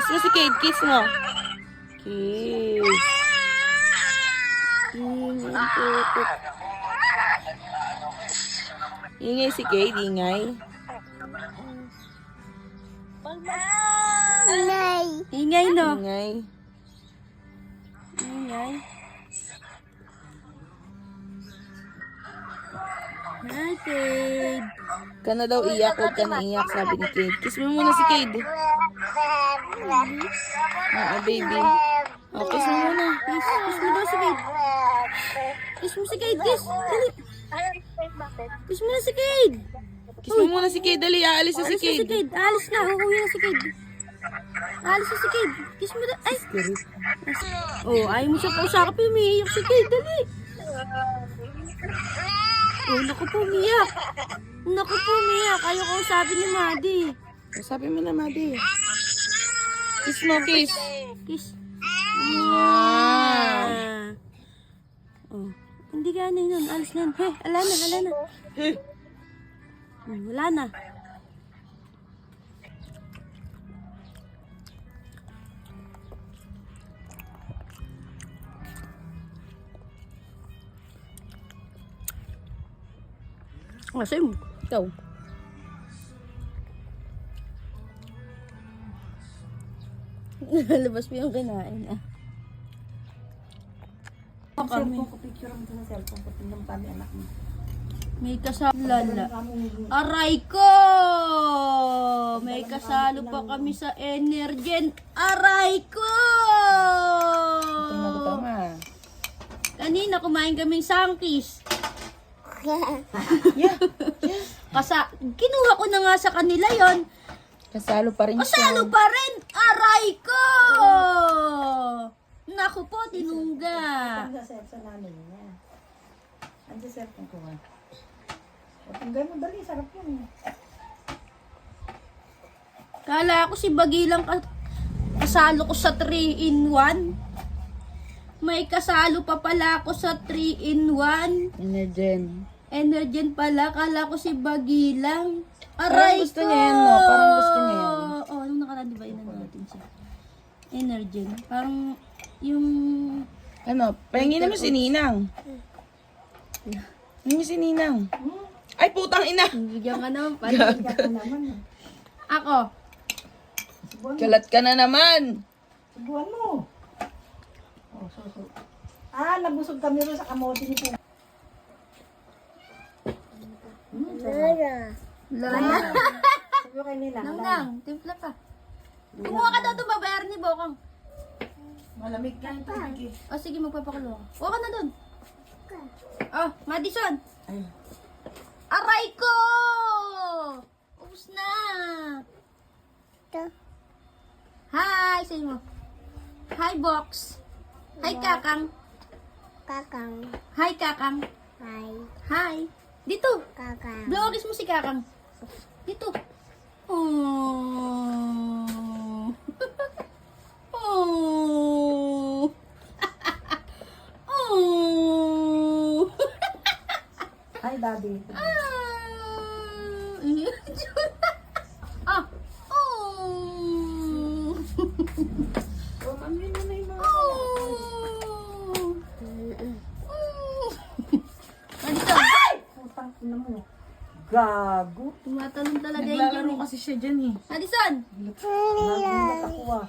Kiss mo si Kate. Kiss mo. Kiss. Ingay, tutok. Ingay si Kate. Ingay. Ingay, no? Ingay. Ingay. Hi, Kate. Ka na daw iyak. Huwag ka na iyak, sabi ni Kate. Kiss mo muna si Kate. Oo, baby. Oh, kiss mo muna. Kiss mo daw si Kate. Kiss mo si Kate, kiss. Dali. Kiss mo na si Kate. Kiss mo muna si Kate. Dali, aalis na si Alis na si Kate. Kate. Alis na. Uuwi na si Kate. Alis na si Kate. Kiss mo na. Ay. Oh, ayaw mo siya pausakap. Umiiyak si Kate. Dali. Oh, naku po, umiyak. Naku po, umiyak. Ayaw ko sabi ni Madi. Sabi mo na, Madi. Kiss mo, kiss. Kiss. Ah. Oh. Hindi ka na yun. Alis na yun. Hey, ala na, ala na. Eh. Wala na. Kasi mo. Ikaw. Nalabas mo yung kinain ah. Kami. May kasalo. Lala. Aray ko! May kasalo pa kami sa Energen. Aray ko! Gutom na gutom ah. Kanina kumain kaming sangkis. Yeah. Kinuha ko na nga sa kanila yon. Kasalo pa rin siya. Kasalo pa rin! Aray ko! Naku po, tinungga. Ang sa namin niya. Ang cellphone ko nga. Patunggan mo dali, sarap yun. Kala ko si Bagilang kasalo ko sa 3-in-1. May kasalo pa pala ako sa 3-in-1. Energen. Energen pala, kala ko si Bagilang. Parang Aray gusto ko! niya yan, no? Parang gusto niya yan. Oo, nung nakaraan, di ba, inano natin siya. Energen. Parang, yung... Ano, pahingin naman si Ninang. Pahingin si Ninang. Ay, putang ina! Bigyan ka naman pala. Ka naman. Ako. Kalat ka na naman! Subuhan mo. Oh, so. Ah, nabusog kami rin sa kamote ni Puma. Lana. Sabi ko kay nila. Nang, timpla pa. Kumuha ka daw itong babayar ni Bokang. Malamig ka ito. O sige, magpapakulo ako. Huwag ka na dun. Oh, Madison. Ay. Aray ko! Ubus na. Hi, say mo. Hi, Box. Hi, Kakang. Kakang. Hi, Kakang. Hi. Hi. Dito. Kakang. Blowkiss mo si Kakang. Dito. Oh. Oh. Oh. Hi, Daddy. Ah. Oh. Oh, mami mo na yung mga. Oh. Madison. Putang ina mo. Gago. Tumatalon talaga Naglalaro yun. kasi siya dyan eh. Madison. Nagulat ako ah.